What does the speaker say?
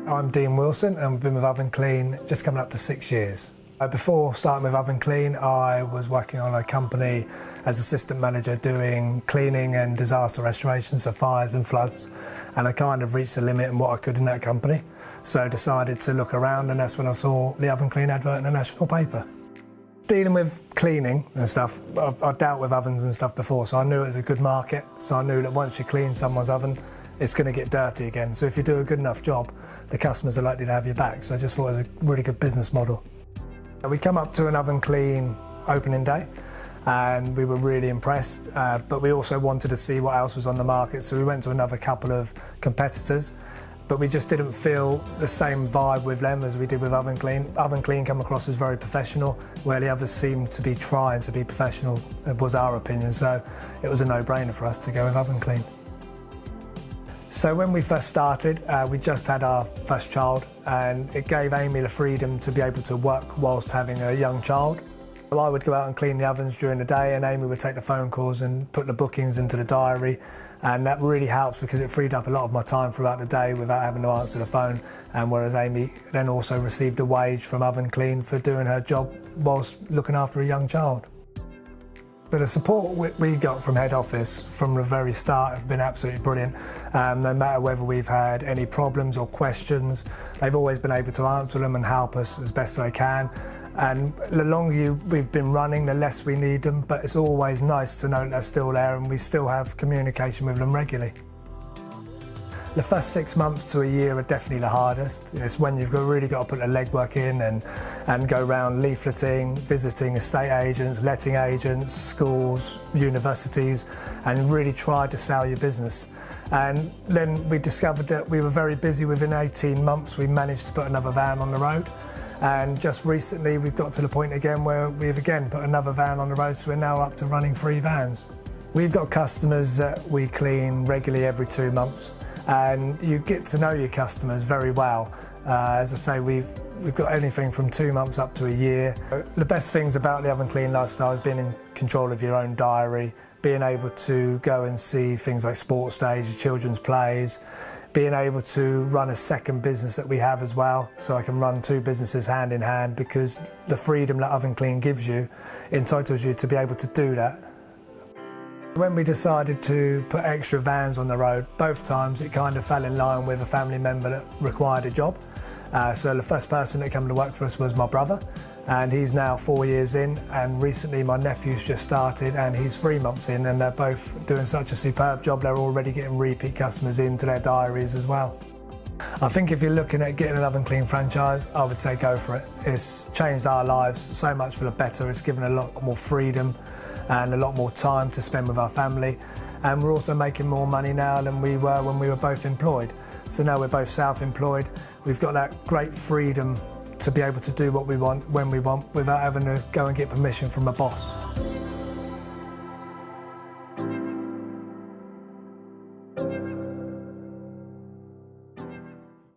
I'm Dean Wilson and I've been with Ovenclean just coming up to 6 years. Before starting with Ovenclean, I was working on a company as assistant manager doing cleaning and disaster restoration, so fires and floods, and I kind of reached the limit in what I could in that company. So I decided to look around, and that's when I saw the Ovenclean advert in the national paper. Dealing with cleaning and stuff, I've dealt with ovens and stuff before, so I knew it was a good market. So I knew that once you clean someone's oven, it's going to get dirty again. So if you do a good enough job, the customers are likely to have your back. So I just thought it was a really good business model. We come up to an Ovenclean opening day and we were really impressed, but we also wanted to see what else was on the market. So we went to another couple of competitors, but we just didn't feel the same vibe with them as we did with Ovenclean. Ovenclean come across as very professional, where the others seemed to be trying to be professional, was our opinion. So it was a no-brainer for us to go with Ovenclean. So when we first started, we just had our first child, and it gave Amy the freedom to be able to work whilst having a young child. Well, I would go out and clean the ovens during the day, and Amy would take the phone calls and put the bookings into the diary, and that really helps because it freed up a lot of my time throughout the day without having to answer the phone. And whereas Amy then also received a wage from Ovenclean for doing her job whilst looking after a young child. So the support we got from head office from the very start have been absolutely brilliant. No matter whether we've had any problems or questions, they've always been able to answer them and help us as best they can. And the longer we've been running, the less we need them, but it's always nice to know that they're still there and we still have communication with them regularly. The first 6 months to a year are definitely the hardest. It's when you've really got to put the legwork in and go around leafleting, visiting estate agents, letting agents, schools, universities, and really try to sell your business. And then we discovered that we were very busy. Within 18 months, we managed to put another van on the road. And just recently, we've got to the point again where we've again put another van on the road, so we're now up to running 3 vans. We've got customers that we clean regularly every 2 months. And you get to know your customers very well. As I say, we've got anything from 2 months up to a year. The best things about the Ovenclean lifestyle is being in control of your own diary, being able to go and see things like sports days, children's plays, being able to run a second business that we have as well, so I can run 2 businesses hand in hand, because the freedom that Ovenclean gives you entitles you to be able to do that. When we decided to put extra vans on the road, both times it kind of fell in line with a family member that required a job. So the first person that came to work for us was my brother, and he's now 4 years in, and recently my nephew's just started and he's 3 months in, and they're both doing such a superb job. They're already getting repeat customers into their diaries as well. I think if you're looking at getting an Ovenclean franchise, I would say go for it. It's changed our lives so much for the better. It's given a lot more freedom and a lot more time to spend with our family. And we're also making more money now than we were when we were both employed. So now we're both self-employed. We've got that great freedom to be able to do what we want, when we want, without having to go and get permission from a boss.